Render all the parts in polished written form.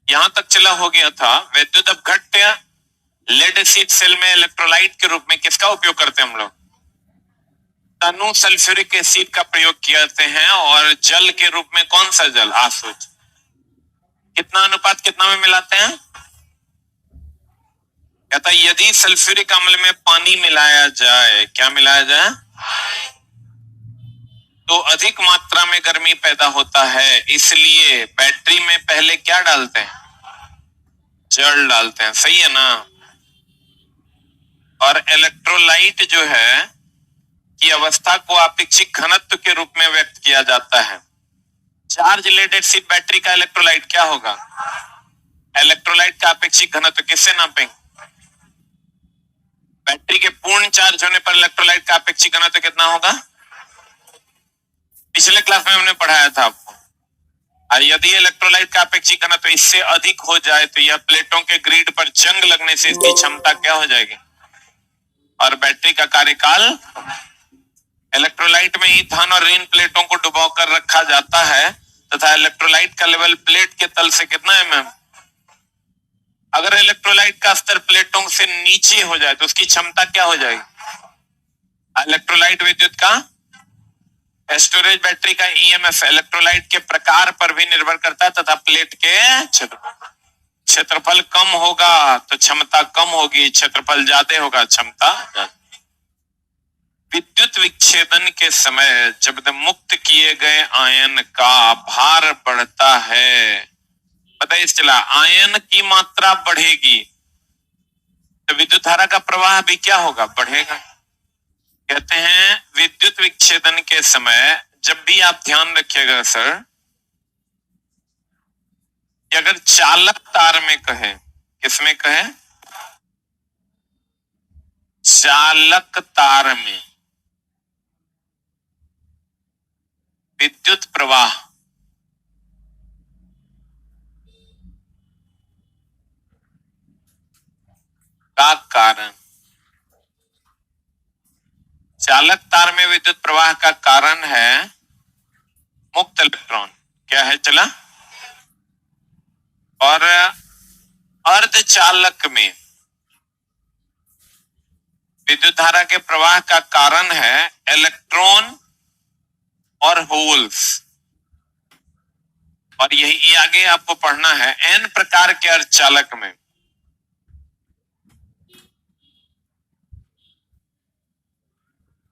यहां तक चला हो गया था। वैद्युत अपघट्य लेड एसिड सेल में इलेक्ट्रोलाइट के रूप में किसका उपयोग करते हैं हम लोग? तनु सल्फ्यूरिक एसिड का प्रयोग करते हैं। और जल के रूप में कौन सा जल? आसुच। कितना अनुपात कितना में मिलाते हैं? कहता है यदि सल्फ्यूरिक अम्ल में पानी मिलाया जाए, क्या मिलाया जाए? तो अधिक मात्रा में गर्मी पैदा होता है, इसलिए बैटरी में पहले क्या डालते हैं? जल डालते हैं। सही है ना? और इलेक्ट्रोलाइट जो है की अवस्था को अपेक्षिक घनत्व के रूप में व्यक्त किया जाता है। चार्ज लेड एसिड बैटरी का इलेक्ट्रोलाइट क्या होगा? इलेक्ट्रोलाइट का अपेक्षिक घनत्व किससे नापेंगे? बैटरी के पूर्ण चार्ज होने पर इलेक्ट्रोलाइट का अपेक्षिक घनत्व कितना होगा? पिछले क्लास में हमने पढ़ाया था आपको। और यदि इलेक्ट्रोलाइट का अपेक्षिक घनत्व इससे अधिक हो जाए तो यह प्लेटों के ग्रिड पर जंग लगने से इसकी क्षमता क्या हो जाएगी? और बैटरी का कार्यकाल, इलेक्ट्रोलाइट में ही धन और ऋण प्लेटों को डुबो कर रखा जाता है तथा इलेक्ट्रोलाइट का लेवल प्लेट के तल से कितना mm? अगर इलेक्ट्रोलाइट का स्तर प्लेटों से नीचे हो जाए तो उसकी क्षमता क्या हो जाएगी? इलेक्ट्रोलाइट विद्युत का स्टोरेज बैटरी का ईएमएफ इलेक्ट्रोलाइट के प्रकार पर भी निर्भर करता है तथा प्लेट के क्षेत्रफल कम होगा तो क्षमता कम होगी, क्षेत्रफल ज्यादा होगा क्षमता। विद्युत विच्छेदन के समय जब मुक्त किए गए आयन का भार बढ़ता है, पता है चला, आयन की मात्रा बढ़ेगी तो विद्युत धारा का प्रवाह भी क्या होगा? बढ़ेगा। कहते हैं विद्युत विच्छेदन के समय जब भी आप ध्यान रखिएगा सर कि अगर चालक तार में कहे, किसमें कहे? चालक तार में विद्युत प्रवाह का कारण, चालक तार में विद्युत प्रवाह का कारण है मुक्त इलेक्ट्रॉन। क्या है चला? और अर्धचालक में विद्युत धारा के प्रवाह का कारण है इलेक्ट्रॉन और होल्स। और यही आगे आपको पढ़ना है। एन प्रकार के अर्धचालक में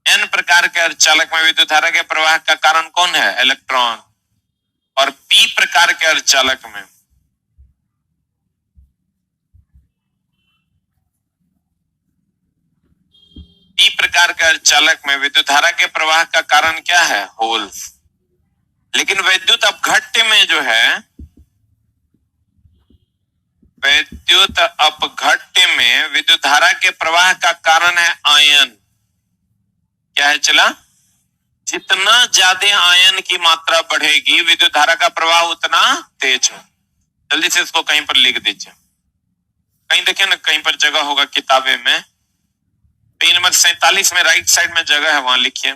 एन प्रकार के अर्धचालक में विद्युत धारा के प्रवाह का कारण कौन है? इलेक्ट्रॉन। और पी प्रकार के अर्धचालक में पी प्रकार के अर्धचालक में विद्युत धारा के प्रवाह का कारण क्या है? होल्स। लेकिन विद्युत अपघट्य में जो है, विद्युत अपघट्य में विद्युत धारा के प्रवाह का कारण है आयन। क्या है चला? जितना ज्यादा आयन की मात्रा बढ़ेगी विद्युत धारा का प्रवाह उतना तेज हो। जल्दी से इसको कहीं पर लिख दीजिए। कहीं देखिए ना, कहीं पर जगह होगा किताबें में, पेज नंबर 47 में राइट साइड में जगह है, वहां लिखिए।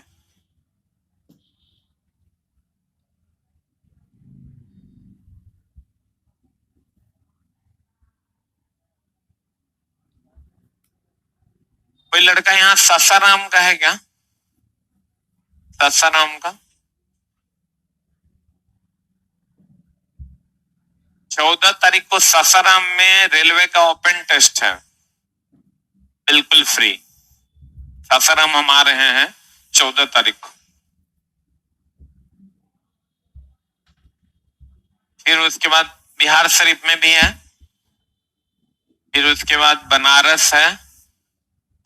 कोई लड़का यहाँ सासाराम का है क्या? सासाराम का 14 तारीख को सासाराम में रेलवे का ओपन टेस्ट है, बिल्कुल फ्री। सासाराम हम आ रहे हैं 14 तारीख को। फिर उसके बाद बिहार शरीफ में भी है, फिर उसके बाद बनारस है।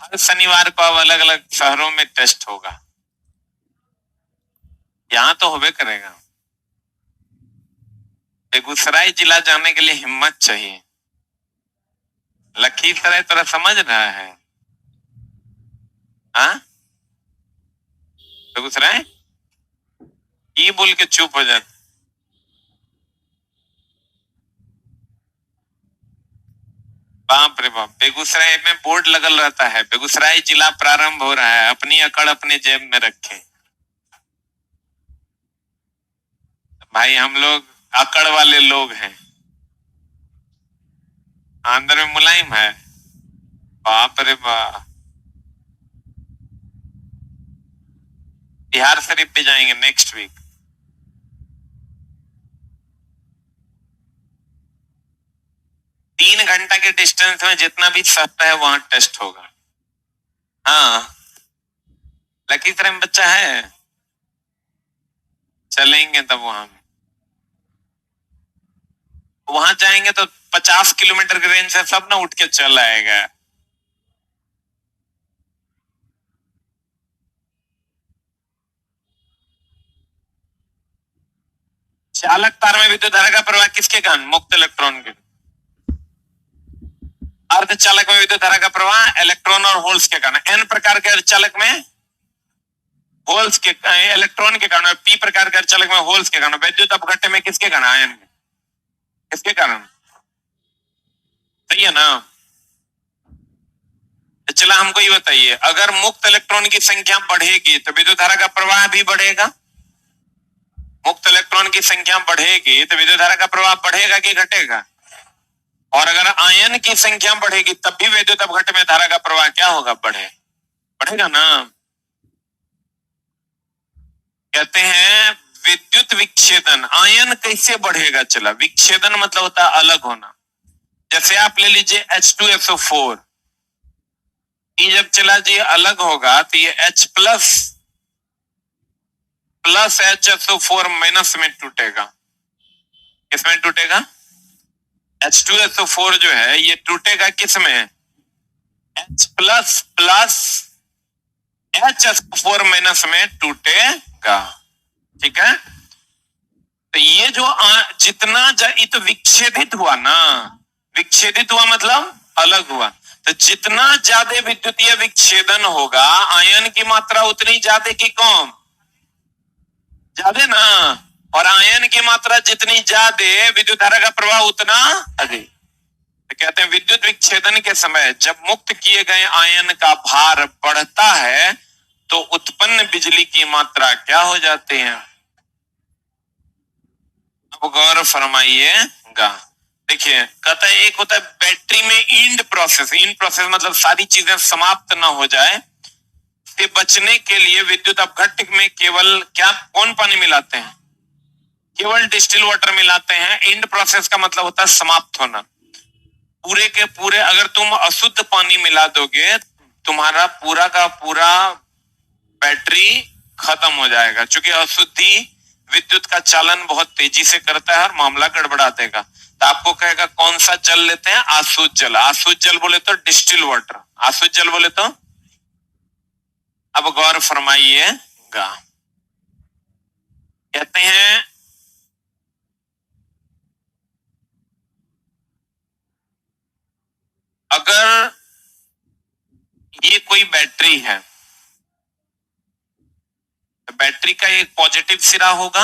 हर शनिवार को अब अलग अलग शहरों में टेस्ट होगा। यहां तो होबे करेगा। बेगूसराय जिला जाने के लिए हिम्मत चाहिए। लखीसराय थोड़ा समझ रहा है? हाँ, बेगूसराय ये बोल के चुप हो जाते। बाप रे बाप, बेगूसराय में बोर्ड लगल रहता है, बेगूसराय जिला प्रारंभ हो रहा है, अपनी अकड़ अपने जेब में रखे। भाई हम लोग अकड़ वाले लोग हैं। अंदर में मुलायम है। बाप रे बाप, बिहार शरीफ पे जाएंगे नेक्स्ट वीक। तीन घंटा के डिस्टेंस में जितना भी शहर है वहां टेस्ट होगा। हाँ, लखीसराय में बच्चा है, चलेंगे तब वहां जाएंगे तो 50 किलोमीटर के रेंज से सब ना उठ के चल आएगा। चालक तार में विद्युत धारा का प्रवाह किसके कारण? मुक्त इलेक्ट्रॉन के। अर्धचालक में विद्युत धारा का प्रवाह इलेक्ट्रॉन और होल्स के कारण। एन प्रकार के अर्धचालक में होल्स के इलेक्ट्रॉन के कारण, पी प्रकार के अर्धचालक में होल्स के कारण। विद्युत अपघट्य में किसके कारण? आयन में। किसके कारण? सही है ना? चला हमको ये बताइए, अगर मुक्त इलेक्ट्रॉन की संख्या बढ़ेगी तो विद्युत धारा का प्रवाह भी बढ़ेगा। मुक्त इलेक्ट्रॉन की संख्या बढ़ेगी तो विद्युत धारा का प्रवाह बढ़ेगा कि घटेगा? और अगर आयन की संख्या बढ़ेगी तब भी विद्युत अपघट्य में धारा का प्रवाह क्या होगा? बढ़ेगा ना। कहते हैं विद्युत विच्छेदन। आयन कैसे बढ़ेगा? चला, विच्छेदन मतलब होता है अलग होना। जैसे आप ले लीजिए H2SO4, ये जब चला जी अलग होगा तो ये H प्लस HSO4 माइनस में टूटेगा। किसमें टूटेगा? H2SO4 जो है ये टूटेगा किसमें? H प्लस HSO4 माइनस में टूटेगा। ठीक है, तो ये जो जितना ये तो विच्छेदित हुआ ना, विच्छेदित हुआ मतलब अलग हुआ। तो जितना ज्यादा विद्युतीय विच्छेदन होगा आयन की मात्रा उतनी ज्यादा की कम? ज्यादा ना। और आयन की मात्रा जितनी ज्यादा विद्युत धारा का प्रवाह उतना अधिक। तो कहते हैं विद्युत विच्छेदन के समय जब मुक्त किए गए आयन का भार बढ़ता है तो उत्पन्न बिजली की मात्रा क्या हो जाती है? अब गौर फरमाइएगा। देखिए, कहता है एक होता है बैटरी में इंड प्रोसेस। इंड प्रोसेस मतलब सारी चीजें समाप्त ना हो जाए, से बचने के लिए विद्युत अपघट्य में केवल कौन पानी मिलाते हैं? केवल डिस्टिल वाटर मिलाते हैं। इंड प्रोसेस का मतलब होता है समाप्त होना। पूरे के पूरे अगर तुम अशुद्ध पानी मिला दोगे तुम्हारा पूरा का पूरा बैटरी खत्म हो जाएगा, क्योंकि अशुद्धि विद्युत का चालन बहुत तेजी से करता है और मामला गड़बड़ा देगा। तो आपको कहेगा कौन सा जल लेते हैं? आशुद्ध जल। आशुद्ध जल बोले तो डिस्टिल वाटर, आशुद्ध जल बोले तो। अब गौर फरमाइएगा, कहते हैं अगर ये कोई बैटरी है तो बैटरी का एक पॉजिटिव सिरा होगा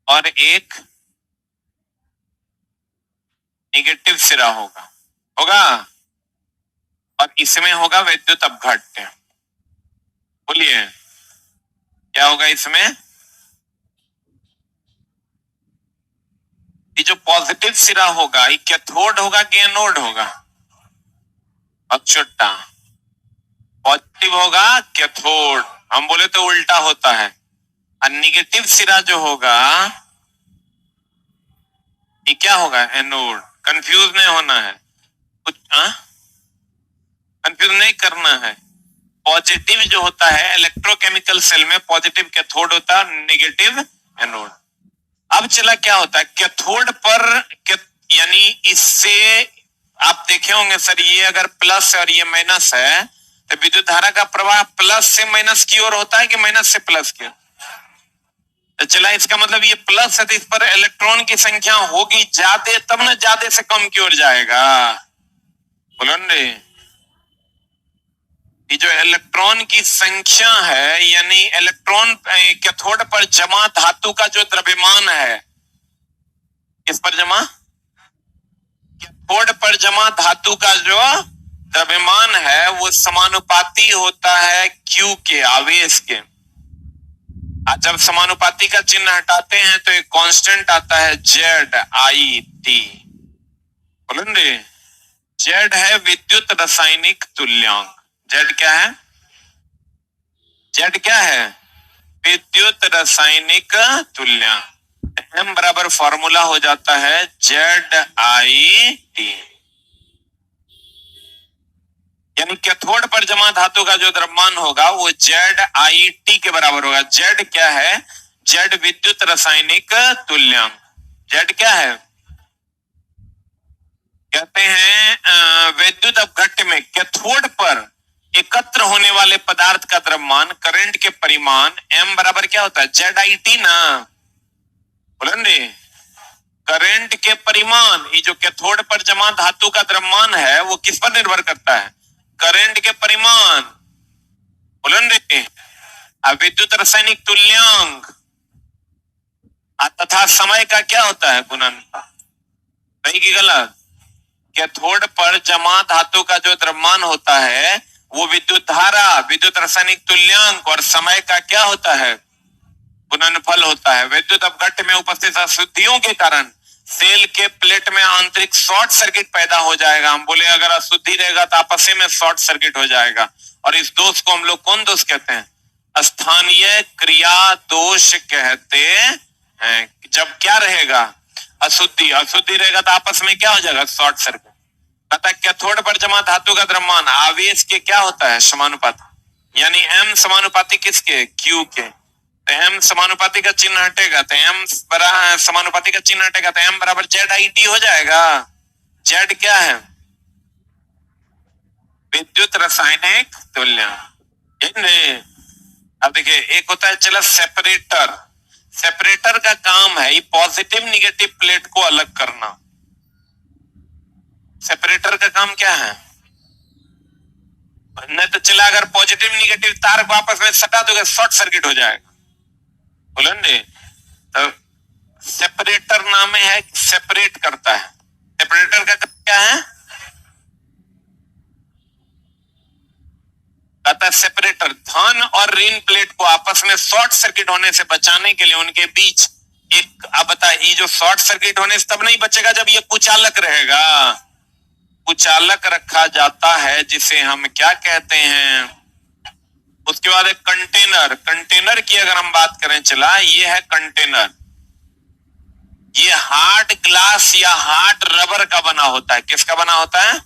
और एक नेगेटिव सिरा होगा और इसमें होगा विद्युत अपघट्य। बोलिए क्या होगा इसमें? ये जो पॉजिटिव सिरा होगा ये कैथोड होगा कि एनोड होगा? अब छोटा पॉजिटिव होगा कैथोड, हम बोले तो उल्टा होता है। और निगेटिव सिरा जो होगा ये क्या होगा? एनोड। कंफ्यूज नहीं होना है, कुछ कंफ्यूज नहीं करना है। पॉजिटिव जो होता है इलेक्ट्रोकेमिकल सेल में पॉजिटिव कैथोड होता है, नेगेटिव एनोड। अब चला क्या होता है कैथोड पर यानी इससे आप देखे होंगे सर, ये अगर प्लस और ये माइनस है तो विद्युत धारा का प्रवाह प्लस से माइनस की ओर होता है कि माइनस से प्लस की ओर? तो चला इसका मतलब ये प्लस है तो इस पर इलेक्ट्रॉन की संख्या होगी ज्यादा, तब ना ज्यादा से कम की ओर जाएगा। बोलो रे, ये जो इलेक्ट्रॉन की संख्या है यानी इलेक्ट्रॉन कैथोड पर जमा धातु का जो द्रव्यमान है, किस पर जमा? कैथोड पर जमा धातु का जो द्रव्यमान है वो समानुपाती होता है Q के, आवेश के। जब समानुपाती का चिन्ह हटाते हैं तो एक कांस्टेंट आता है ZIT। बोलेंगे Z है विद्युत रासायनिक तुल्यांक। Z क्या है? Z क्या है? विद्युत रासायनिक तुल्यांक। M बराबर फॉर्मूला हो जाता है ZIT, यानी कैथोड पर जमा धातु का जो द्रव्यमान होगा वो ZIT के बराबर होगा। Z क्या है? Z विद्युत रासायनिक तुल्यांक। Z क्या है? कहते हैं विद्युत अपघट्य में कैथोड पर एकत्र होने वाले पदार्थ का द्रव्यमान करंट के परिमाण M बराबर क्या होता है? ZIT ना, बोलेंगे करंट के परिमाण। ये जो कैथोड पर जमा धातु का द्रव्यमान है वो किस पर निर्भर करता है? करंट के परिमाण। बोलेंगे विद्युत रासायनिक तुल्यांक तथा समय का क्या होता है? गुणनफल। सही की गलत? कैथोड पर जमा धातु का जो द्रव्यमान होता है वो विद्युत धारा, विद्युत रासायनिक तुल्यांक और समय का क्या होता है? गुणनफल होता है। विद्युत अपघट्य में उपस्थित अशुद्धियों के कारण सेल के प्लेट में आंतरिक शॉर्ट सर्किट पैदा हो जाएगा। हम बोले अगर अशुद्धि रहेगा तो आपस में शॉर्ट सर्किट हो जाएगा, और इस दोष को हम लोग कौन दोष कहते हैं? स्थानीय क्रिया दोष कहते हैं। जब क्या रहेगा? अशुद्धि। अशुद्धि रहेगा तो आपस में क्या हो जाएगा? Short circuit. अतः कैथोड पर जमा धातु का द्रव्यमान आवेश के क्या होता है? समानुपाती, यानी M समानुपाती किसके? Q के। तो M समानुपाती का चिन्ह हटेगा तो M समानुपाती का चिन्ह हटेगा तो M बराबर ZIT हो जाएगा। Z क्या है? विद्युत रासायनिक तुल्यांक। अब देखिए एक होता है चला सेपरेटर। सेपरेटर का काम है पॉजिटिव निगेटिव प्लेट को अलग करना। सेपरेटर का काम क्या है? नहीं तो चला अगर पॉजिटिव निगेटिव तार को आपस में सटा दोगे शॉर्ट सर्किट हो जाएगा। बोलेंगे तो सेपरेटर नाम है, सेपरेट करता है। सेपरेटर का काम क्या है? कहता सेपरेटर धन और ऋण प्लेट को आपस में शॉर्ट सर्किट होने से बचाने के लिए उनके बीच एक, अब बता, ये जो शॉर्ट सर्किट होने से तब नहीं बचेगा जब ये कुचालक रहेगा। कुचालक रखा जाता है जिसे हम क्या कहते हैं? उसके बाद एक कंटेनर। कंटेनर की अगर हम बात करें चला, ये है कंटेनर। ये हार्ड ग्लास या हार्ड रबर का बना होता है। किसका बना होता है?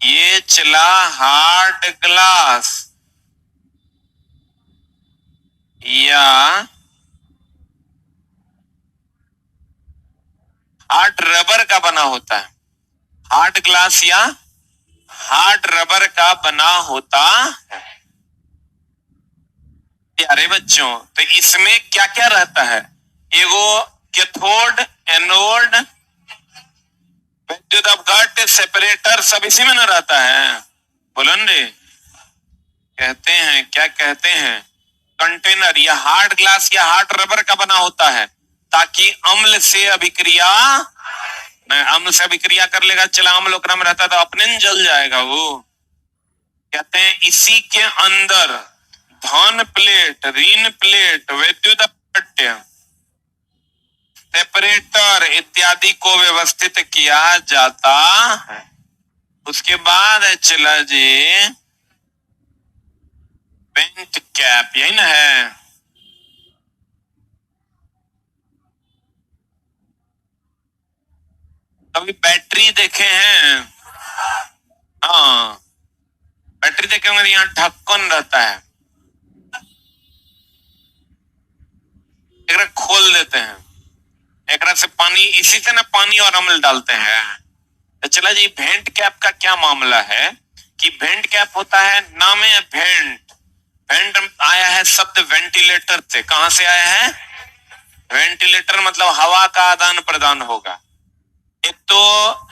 ये चला हार्ड ग्लास या हार्ड रबर का बना होता है। हार्ड ग्लास या हार्ड रबर का बना होता है। प्यारे बच्चों, तो इसमें क्या क्या रहता है? एगो कैथोड, एनोड, विद्युत अपघट्य, सेपरेटर, सब इसी में न रहता है। बोलेंगे कहते हैं, क्या कहते हैं? कंटेनर या हार्ड ग्लास या हार्ड रबर का बना होता है ताकि अम्ल से अभिक्रिया, अम्ल से अभिक्रिया कर लेगा। चला अम्ल क्रम रहता तो अपने जल जाएगा वो। कहते हैं इसी के अंदर धन प्लेट, ऋण प्लेट, विद्युत अपघट्य, सेपरेटर इत्यादि को व्यवस्थित किया जाता है। उसके बाद चला जी वेंट कैप, यही ना है? कभी बैटरी देखे हैं? हाँ, बैटरी देखे होंगे, यहाँ ढक्कन रहता है, एक खोल देते हैं, एक से पानी, इसी से ना पानी और अम्ल डालते हैं। तो चला जी वेंट कैप का क्या मामला है कि वेंट कैप होता है, नाम है वेंट। वेंट आया है शब्द वेंटिलेटर से। कहां से आया है? वेंटिलेटर मतलब हवा का आदान प्रदान होगा। एक तो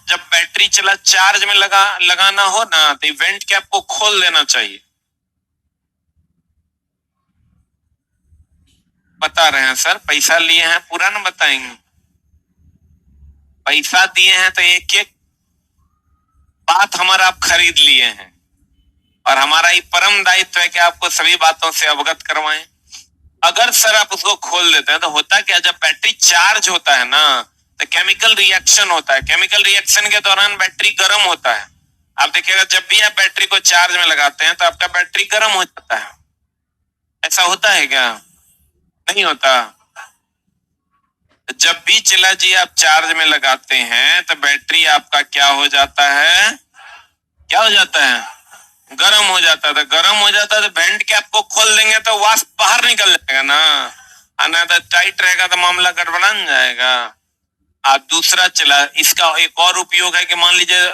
जब बैटरी चला चार्ज में लगाना हो ना तो वेंट कैप को खोल देना चाहिए। बता रहे हैं सर, पैसा लिए हैं, पूरा ना बताएंगे। पैसा दिए हैं तो एक एक बात हमारा आप खरीद लिए हैं, और हमारा ही परम दायित्व है कि आपको सभी बातों से अवगत करवाएं। अगर सर आप उसको खोल देते हैं तो होता क्या, जब बैटरी चार्ज होता है ना तो केमिकल रिएक्शन होता है। केमिकल रिएक्शन के दौरान बैटरी गर्म होता है। आप देखिएगा जब भी आप बैटरी को चार्ज में लगाते हैं तो आपका बैटरी गर्म हो जाता है। ऐसा होता है क्या? नहीं होता। जब भी चिल्ला जी आप चार्ज में लगाते हैं तो बैटरी आपका क्या हो जाता है? क्या हो जाता है? गर्म हो जाता था। गर्म हो जाता है तो वेंट कैप को खोल देंगे तो वाष्प बाहर निकल जाएगा ना, आना तो टाइट रहेगा तो मामला गड़बड़ान जाएगा। आप दूसरा चला, इसका एक और उपयोग है कि मान लीजिए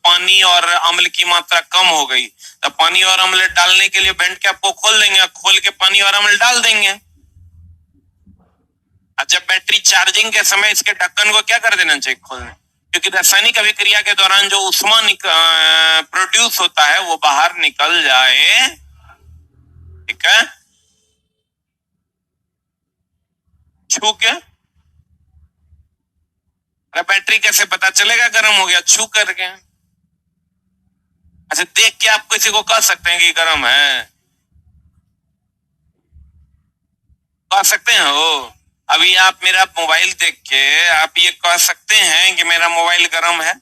पानी और अम्ल की मात्रा कम हो गई तो पानी और अम्ल डालने के लिए वेंट कैप को खोल देंगे, खोल के पानी और अम्ल डाल देंगे। जब बैटरी चार्जिंग के समय इसके ढक्कन को क्या कर देना चाहिए? खोलना, क्योंकि रासायनिक अभिक्रिया के दौरान जो उष्मा प्रोड्यूस होता है वो बाहर निकल जाए। ठीक है, छू के। अरे बैटरी कैसे पता चलेगा गर्म हो गया? छू करके। अच्छा, देख के आप किसी को कह सकते हैं कि गर्म है? कह सकते हैं हो? अभी आप मेरा मोबाइल देख के आप ये कह सकते हैं कि मेरा मोबाइल गर्म है?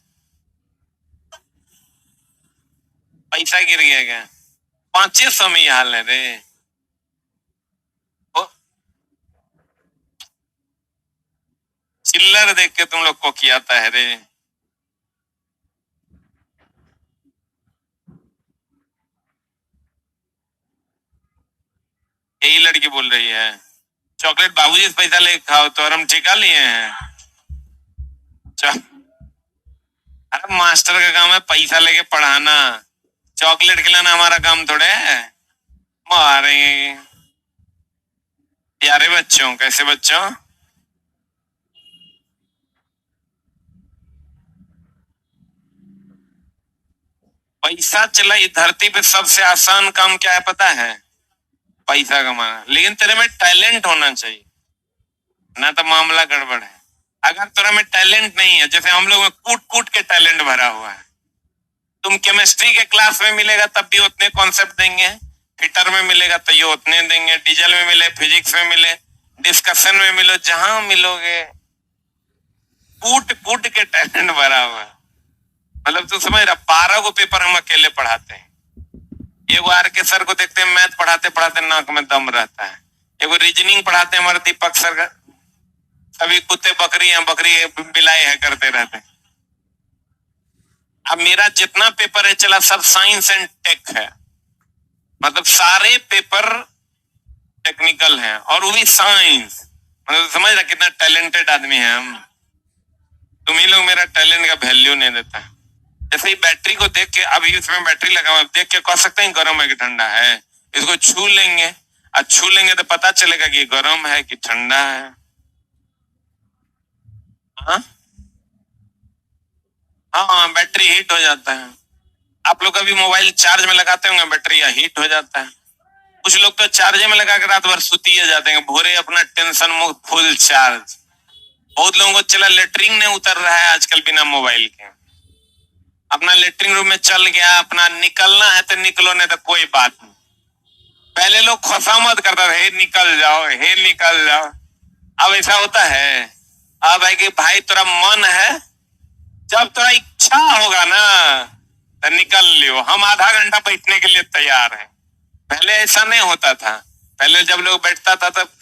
पैसा गिर गया क्या? 500 में ये हाल है रे। चिल्लर देख के तुम लोग को किया आता है रे। यही लड़की बोल रही है चॉकलेट बाबूजी से पैसा लेके खाओ तो, और हम ठिका लिए हैं। अरे मास्टर का काम है पैसा लेके पढ़ाना, चॉकलेट खिलाना हमारा काम थोड़े है। मारेंगे प्यारे बच्चों। कैसे बच्चों? पैसा चला, इस धरती पे सबसे आसान काम क्या है पता है? पैसा कमाना। लेकिन तेरे में टैलेंट होना चाहिए, ना तो मामला गड़बड़ है। अगर तेरे में टैलेंट नहीं है, जैसे हम लोग में कूट कूट के टैलेंट भरा हुआ है, तुम केमिस्ट्री के क्लास में मिलेगा तब भी उतने कॉन्सेप्ट देंगे, फिटर में मिलेगा तो ये उतने देंगे, डीजल में मिले, फिजिक्स में मिले, डिस्कशन में मिलो, जहां मिलोगे कूट कूट के टैलेंट भरा हुआ है। मतलब तू समझ रहा, 12 को पेपर हम अकेले पढ़ाते हैं। एगो आर के सर को देखते हैं मैथ पढ़ाते पढ़ाते नाक में दम रहता है। एगो रीजनिंग पढ़ाते हैं हमारे दीपक सर का, सभी कुत्ते बकरी हैं, बकरी बिलाए हैं करते रहते हैं। अब मेरा जितना पेपर है चला सब साइंस एंड टेक है, मतलब सारे पेपर टेक्निकल हैं और वो भी साइंस। मतलब समझ रहा कितना टैलेंटेड आदमी है हम। तुम ही लोग मेरा टैलेंट का वैल्यू नहीं देता है। जैसे ही बैटरी को देख के, अभी इसमें बैटरी लगा हुआ, देख के कह सकते हैं गर्म है कि ठंडा है? इसको छू लेंगे, और छू लेंगे तो पता चलेगा कि गर्म है कि ठंडा है। हाँ हाँ, बैटरी हीट हो जाता है। आप लोग कभी मोबाइल चार्ज में लगाते होंगे, बैटरी हीट हो जाता है। कुछ लोग तो चार्ज में लगा कर रात भर सुती जाते हैं, भोरे अपना टेंशन मुक्त फुल चार्ज। बहुत लोगों को चला लेटरिन नहीं उतर रहा है आजकल बिना मोबाइल के। अपना लेटरिन रूम में चल गया, अपना निकलना है तो निकलो, नहीं तो कोई बात नहीं। पहले लोग खुशामद करता था, हे निकल जाओ, हे निकल जाओ। अब ऐसा होता है? अब है कि भाई तेरा मन है, जब तेरा इच्छा होगा ना तो निकल लियो, हम आधा घंटा बैठने के लिए तैयार हैं। पहले ऐसा नहीं होता था। पहले जब लोग बैठता था तब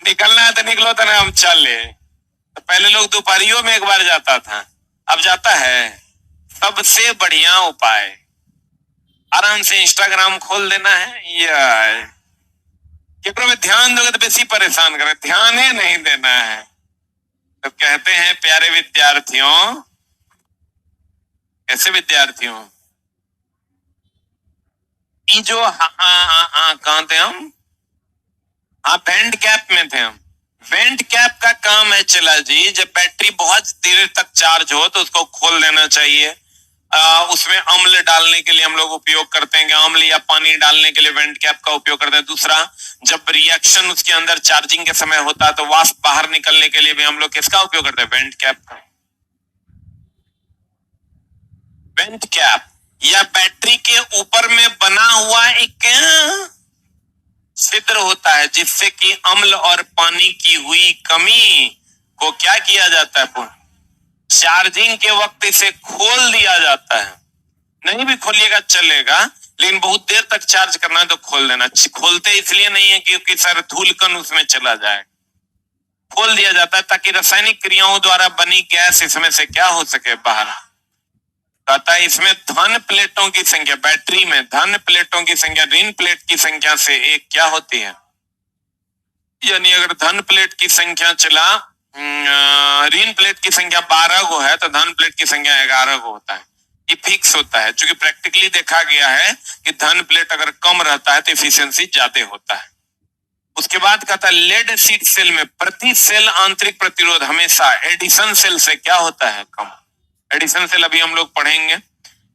निकलना है तो निकलो, तो ना हम चले। तो पहले लोग दोपहरियों में एक बार जाता था, अब जाता है। सबसे बढ़िया उपाय, आराम से इंस्टाग्राम खोल देना है, ये केकरो में ध्यान दोगे तो बेसी परेशान करे, ध्यान ही नहीं देना है। तो कहते हैं प्यारे विद्यार्थियों, कैसे विद्यार्थियों, ये जो कहाँ थे हम? हाँ, वेंट कैप में थे हम। वेंट कैप का काम है चला जी, जब बैटरी बहुत देर तक चार्ज हो तो उसको खोल देना चाहिए। उसमें अम्ल डालने के लिए हम लोग उपयोग करते हैं, अम्ल या पानी डालने के लिए वेंट कैप का उपयोग करते हैं। दूसरा, जब रिएक्शन उसके अंदर चार्जिंग के समय होता है तो वाष्प बाहर निकलने के लिए भी हम लोग किसका उपयोग करते हैं? वेंट कैप का। वेंट कैप या बैटरी के ऊपर में बना हुआ एक छिद्र होता है जिससे कि अम्ल और पानी की हुई कमी को क्या किया जाता है, चार्जिंग के वक्त इसे खोल दिया जाता है। नहीं भी खोलिएगा चलेगा, लेकिन बहुत देर तक चार्ज करना है तो खोल देना। खोलते इसलिए नहीं है क्योंकि सर धूलकण उसमें चला जाए, खोल दिया जाता है ताकि रासायनिक क्रियाओं द्वारा बनी गैस इसमें से क्या हो सके, बाहर। कहता है इसमें धन प्लेटों की संख्या, बैटरी में धन प्लेटों की संख्या ऋण प्लेट की संख्या से एक क्या होती है, यानी अगर धन प्लेट की संख्या चला ऋण प्लेट की संख्या 12 गो है तो धन प्लेट की संख्या 11 गो होता है। ये फिक्स होता है, क्योंकि प्रैक्टिकली देखा गया है कि धन प्लेट अगर कम रहता है तो एफिशिएंसी ज्यादा होता है। उसके बाद कहता है लेड एसिड सेल में प्रति सेल आंतरिक प्रतिरोध हमेशा एडिशन सेल से क्या होता है, कम। एडिशन सेल अभी हम लोग पढ़ेंगे।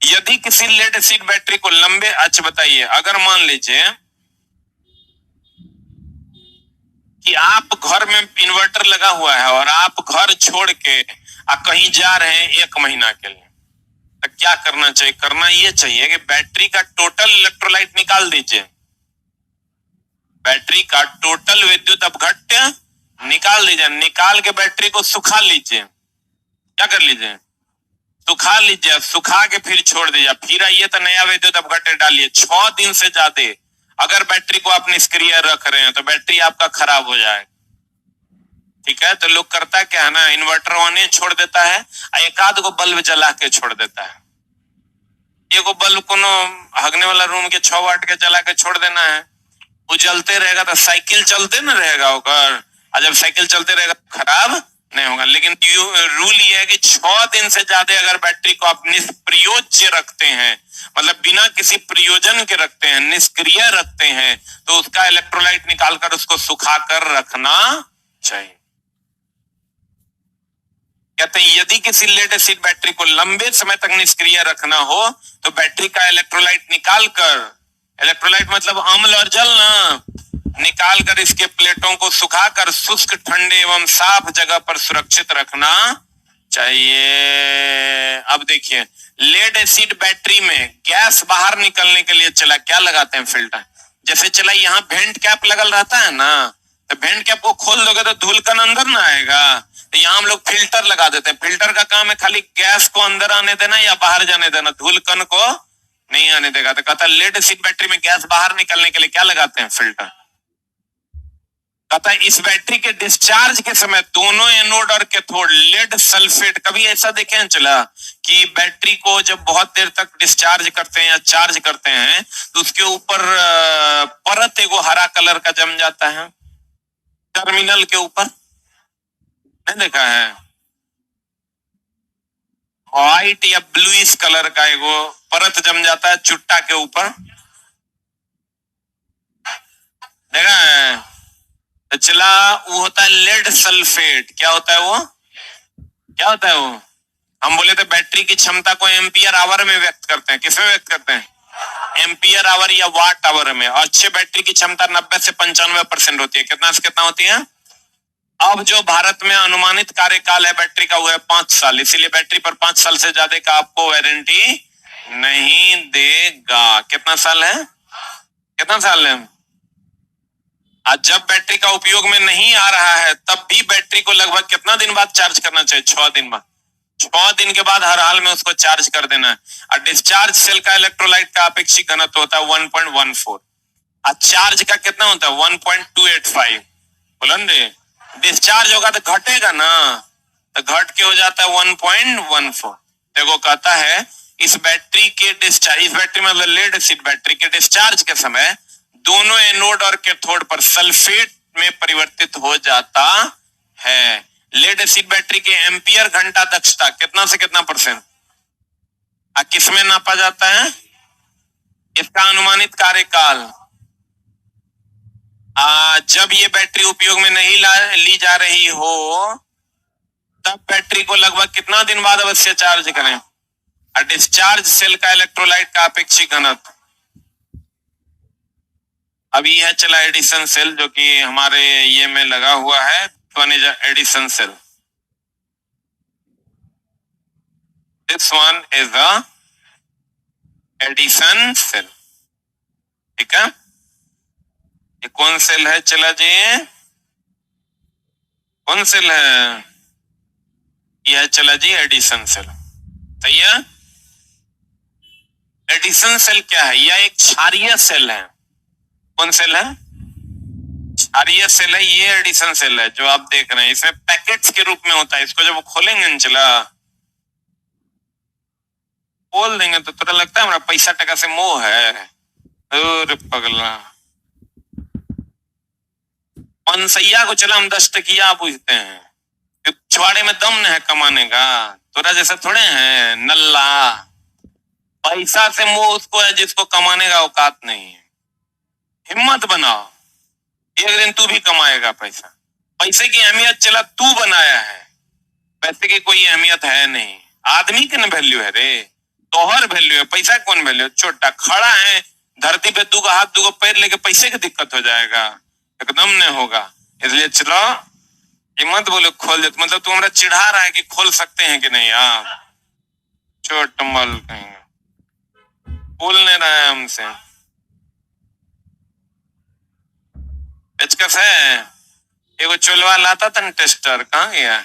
यदि किसी लेड एसिड बैटरी को लंबे, अच्छा बताइए, अगर मान लीजिए कि आप घर में इन्वर्टर लगा हुआ है और आप घर छोड़ के कहीं जा रहे हैं 1 महीना के लिए, तो क्या करना चाहिए, करना ये चाहिए कि बैटरी का टोटल इलेक्ट्रोलाइट निकाल दीजिए, बैटरी का टोटल विद्युत अपघट्य निकाल दीजिए, निकाल के बैटरी को सुखा लीजिए। क्या कर लीजिए, सुखा लीजिए, सुखा के फिर छोड़ दीजिए, फिर आइए तो नया विद्युत अपघट्य डालिए। 6 दिन से ज्यादा अगर बैटरी को आप निष्क्रिय रख रहे हैं तो बैटरी आपका खराब हो जाएगा। ठीक है, तो लोग करता क्या है ना, इन्वर्टर ऑन छोड़ देता है, एक आध को बल्ब जला के छोड़ देता है। एगो बल्ब को हगने वाला रूम के 6 वाट के जला के छोड़ देना है, वो जलते रहेगा तो साइकिल चलते न रहेगा होकर, और जब साइकिल चलते रहेगा खराब नहीं होगा। लेकिन रूल ये है कि 6 दिन से ज्यादा अगर बैटरी को आप निष्प्रयोज्य रखते हैं, मतलब बिना किसी प्रयोजन के रखते हैं, निष्क्रिय रखते हैं, तो उसका इलेक्ट्रोलाइट निकालकर उसको सुखा कर रखना चाहिए। कहते हैं यदि किसी लेड एसिड बैटरी को लंबे समय तक निष्क्रिय रखना हो तो बैटरी का इलेक्ट्रोलाइट निकालकर, इलेक्ट्रोलाइट मतलब अम्ल और जल ना, निकाल कर इसके प्लेटों को सुखाकर शुष्क, ठंडे एवं साफ जगह पर सुरक्षित रखना चाहिए। अब देखिए, लेड एसिड बैटरी में गैस बाहर निकलने के लिए चला क्या लगाते हैं, फिल्टर। जैसे चला यहाँ वेंट कैप लगल रहता है ना, तो वेंट कैप को खोल दोगे तो धूलकण अंदर ना आएगा, तो यहाँ हम लोग फिल्टर लगा देते हैं। फिल्टर का काम है खाली गैस को अंदर आने देना या बाहर जाने देना, धूलकण को नहीं आने देगा। तो कहता है लेड एसिड बैटरी में गैस बाहर निकलने के लिए क्या लगाते हैं, फिल्टर। कहता है इस बैटरी के डिस्चार्ज के समय दोनों एनोड और कैथोड लेड सल्फेट, कभी ऐसा देखे हैं चला कि बैटरी को जब बहुत देर तक डिस्चार्ज करते हैं या चार्ज करते हैं तो उसके ऊपर परत एगो हरा कलर का जम जाता है टर्मिनल के ऊपर, नहीं देखा है, व्हाइट या ब्लूइश कलर का एगो परत जम जाता है चुट्टा के ऊपर, देखा है। तो चला वो होता है लेड सल्फेट। क्या होता है वो, क्या होता है वो, हम बोले तो बैटरी की क्षमता को एम्पियर आवर में व्यक्त करते हैं, किसमें व्यक्त करते हैं, एम्पियर आवर या वाट आवर में। और अच्छे बैटरी की क्षमता 90 से 95% होती है। कितना से कितना होती है। अब जो भारत में अनुमानित कार्यकाल है बैटरी का वो है 5 साल, इसीलिए बैटरी पर 5 साल से ज्यादा का आपको वारंटी नहीं देगा। कितना साल है, कितना साल है। आज जब बैटरी का उपयोग में नहीं आ रहा है तब भी बैटरी को लगभग कितना दिन बाद चार्ज करना चाहिए, 6 दिन बाद। 6 दिन के बाद हर हाल में उसको चार्ज कर देना है। और डिस्चार्ज सेल का इलेक्ट्रोलाइट का अपेक्षित घनत्व होता है 1.14 और चार्ज का कितना होता है 1.285। बोलन रे, डिस्चार्ज होगा तो घटेगा ना, तो घट के हो जाता है 1.14। देखो कहता है इस बैटरी के डिस्चार्ज, इस बैटरी मतलब लेड एसिड बैटरी के डिस्चार्ज के समय दोनों एनोड और कैथोड पर सल्फेट में परिवर्तित हो जाता है। लेड एसिड बैटरी के एम्पियर घंटा दक्षता कितना से कितना परसेंट किसमें नापा जाता है, इसका अनुमानित कार्यकाल। जब ये बैटरी उपयोग में नहीं ली जा रही हो तब बैटरी को लगभग कितना दिन बाद अवश्य चार्ज करें। और डिस्चार्ज सेल का इलेक्ट्रोलाइट का अपेक्षित घनत्व अभी है चला एडिशन सेल, जो कि हमारे ये में लगा हुआ है, one is addition cell, this one is the addition cell. ठीक है, ये कौन सेल है चला जी, कौन सेल है, यह चला जी एडिशन सेल। सही है। एडिशन सेल क्या है, यह एक क्षारीय सेल है। कौन सेल है, क्षारीय सेल है, ये एडिशन सेल है जो आप देख रहे हैं। इसमें पैकेट्स के रूप में होता है, इसको जब खोलेंगे न चला, खोल देंगे तो तुरा लगता है हमारा पैसा टका से मोह है। अरे पगला, मनसैया को चला हम 10 टकिया पूछते हैं, पिछवाड़े में दम न है कमाने का, तोरा जैसा थोड़े हैं नल्ला। पैसा से मोह उसको है जिसको कमाने का औकात नहीं है। हिम्मत बनाओ, एक दिन तू भी कमाएगा पैसा। पैसे की अहमियत चला तू बनाया है, पैसे की कोई अहमियत है नहीं। आदमी की न वैल्यू है रे, तोहर वैल्यू है, पैसा कौन वैल्यू। छोटा खड़ा है धरती पे, दू हाथ दू पैर लेके पैसे की दिक्कत हो जाएगा, एकदम नहीं होगा। इसलिए चलो ये मत बोलो खोल दे, मतलब तू हमरा चिढ़ा रहा है कि खोल सकते हैं कि नहीं आप, चोट मल कहेंगे, बोल नहीं रहा है हमसे। पेचकस है, एगो चोलवा लाता था टेस्टर, कहाँ गया।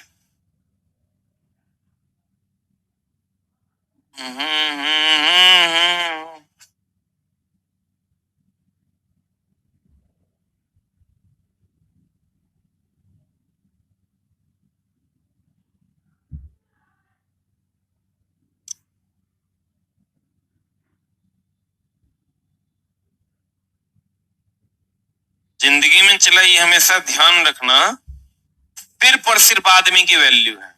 जिंदगी में चला ये हमेशा ध्यान रखना, सिर्फ और सिर्फ आदमी की वैल्यू है,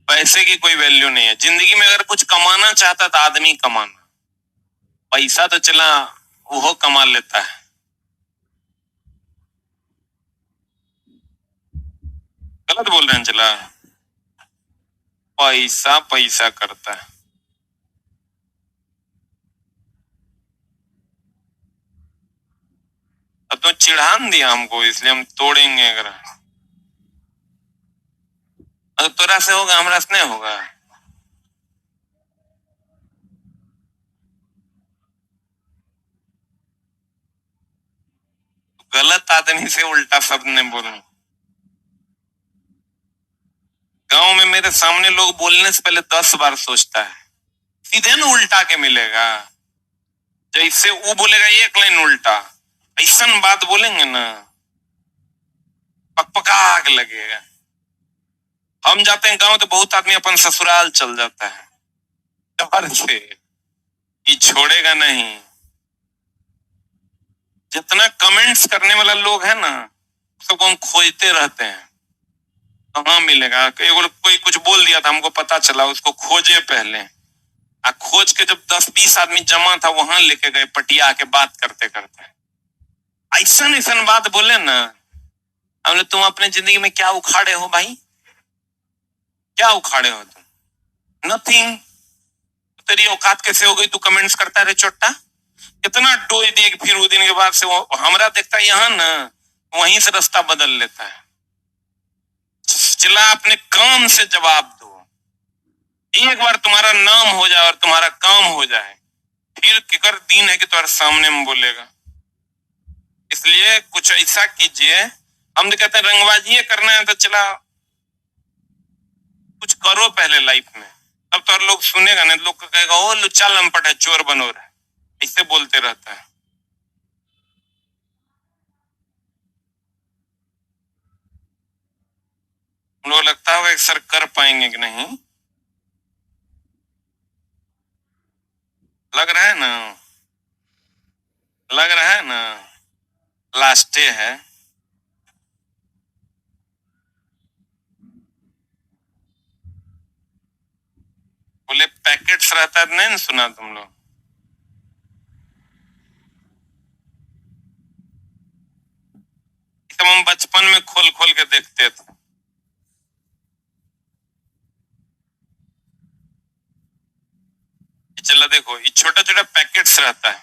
पैसे की कोई वैल्यू नहीं है। जिंदगी में अगर कुछ कमाना चाहता तो आदमी कमाना, पैसा तो चला वो कमा लेता है। गलत बोल रहे हैं चला, पैसा पैसा करता है। अब तो चिढ़ान दिया हमको, इसलिए हम तोड़ेंगे। अगर तोरा से होगा हमरा से नहीं होगा। गलत आदमी से उल्टा शब्द नहीं बोलूं। गांव में मेरे सामने लोग बोलने से पहले 10 बार सोचता है, सीधे न उल्टा के मिलेगा। जैसे वो बोलेगा एक लाइन उल्टा, ऐसा बात बोलेंगे ना पकपका के लगेगा। हम जाते हैं गांव तो बहुत आदमी अपन ससुराल चल जाता है डर से, ये छोड़ेगा नहीं। जितना कमेंट्स करने वाला लोग है ना, सबको हम खोजते रहते हैं, कहाँ मिलेगा। कोई कुछ बोल दिया था, हमको पता चला, उसको खोजे पहले, खोज के जब 10-20 आदमी जमा था वहां लेके गए पटिया के बात करते करते, ऐसा ऐसा बात बोले ना, हमने तुम अपने जिंदगी में क्या उखाड़े हो भाई, क्या उखाड़े हो तुम, नथिंग। तेरी औकात कैसे हो गई, तू कमेंट्स करता रहे चोट्टा, कितना डोज दिए। फिर वो दिन के बाद से वो हमरा देखता है यहाँ ना, वहीं से रास्ता बदल लेता है। चला अपने काम से जवाब दो, एक बार तुम्हारा नाम हो जाए और तुम्हारा काम हो जाए, फिर किकर दिन है कि तुम्हारे सामने में बोलेगा। इसलिए कुछ ऐसा कीजिए, हम तो कहते हैं रंगबाजी करना है तो चला कुछ करो पहले लाइफ में, तब तो लोग सुनेगा नहीं, लोग कहेगा ओ लुच्चा लंपट है, चोर बनो रहा है, ऐसे बोलते रहता है। उनको लगता है सर कर पाएंगे कि नहीं, लग रहा है ना, लग रहा है ना, लास्ट डे है। बोले पैकेट्स रहता है, नहीं सुना तुम लोग, हम बचपन में खोल खोल के देखते थे। चला देखो, ये छोटा छोटा पैकेट्स रहता है,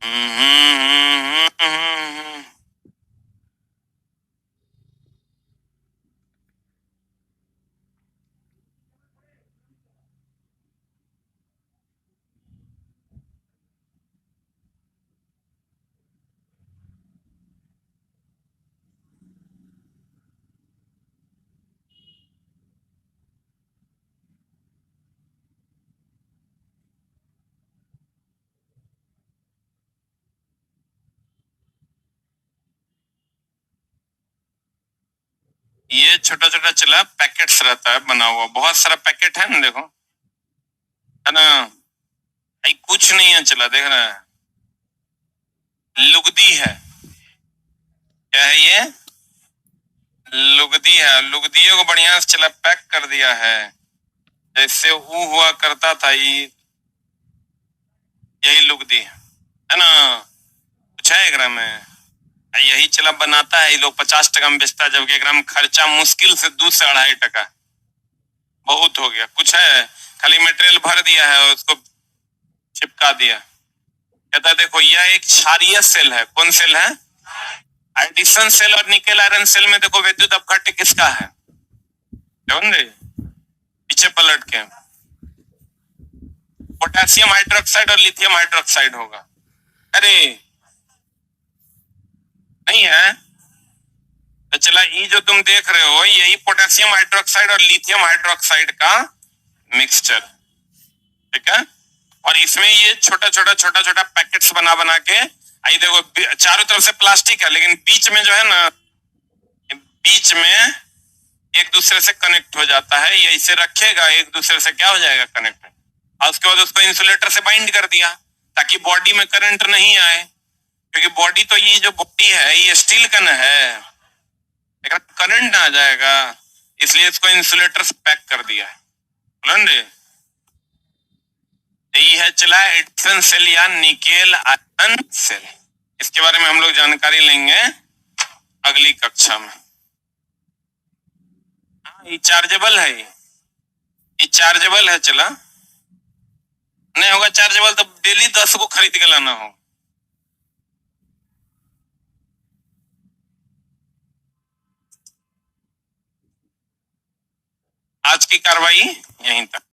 हम्म। ये छोटा छोटा चला पैकेट्स रहता है बना हुआ, बहुत सारा पैकेट है ना, देखो, है ना, कुछ नहीं है चला, देख रहा है, लुगदी है, क्या है ये, लुगदी है। लुगदियों को बढ़िया से चला पैक कर दिया है, जैसे ऊ हुआ करता था, यही लुगदी है ना, कुछ है एकरा में, यही चला बनाता है ये लोग, 50 टका में बेचता है, जबकि एकरा में खर्चा मुश्किल से 2 से 2.5 टका, बहुत हो गया। कुछ है, खाली मटेरियल भर दिया है और उसको चिपका दिया। कहता है देखो यह एक क्षारीय सेल है। कौन सेल है? एडिशन सेल और निकेल आयरन सेल में देखो विद्युत अपघट्य किसका है, समझे, पीछे पलट के पोटेशियम हाइड्रोक्साइड और लिथियम हाइड्रोक्साइड होगा। अरे नहीं है तो चला, ये जो तुम देख रहे हो यही पोटेशियम हाइड्रोक्साइड और लिथियम हाइड्रोक्साइड का मिक्सचर, ठीक है। और इसमें ये छोटा छोटा पैकेट्स बना बना के, आई देखो चारों तरफ से प्लास्टिक है, लेकिन बीच में जो है ना, बीच में एक दूसरे से कनेक्ट हो जाता है, ये इसे रखेगा एक दूसरे से क्या हो जाएगा कनेक्ट, और उसके बाद उसको इंसुलेटर से बाइंड कर दिया ताकि बॉडी में करंट नहीं आए, क्योंकि बॉडी तो ये जो बॉडी है ये स्टील का न है, लेकिन करंट ना आ जाएगा, इसलिए इसको इंसुलेटर से पैक कर दिया है। यही है चला एडिशन सेल या निकेल आयरन सेल। इसके बारे में हम लोग जानकारी लेंगे अगली कक्षा में। ये चार्जेबल है, ये चार्जेबल है चला, नहीं होगा चार्जेबल तो डेली 10 को खरीद के लाना हो। आज की कार्रवाई यहीं तक।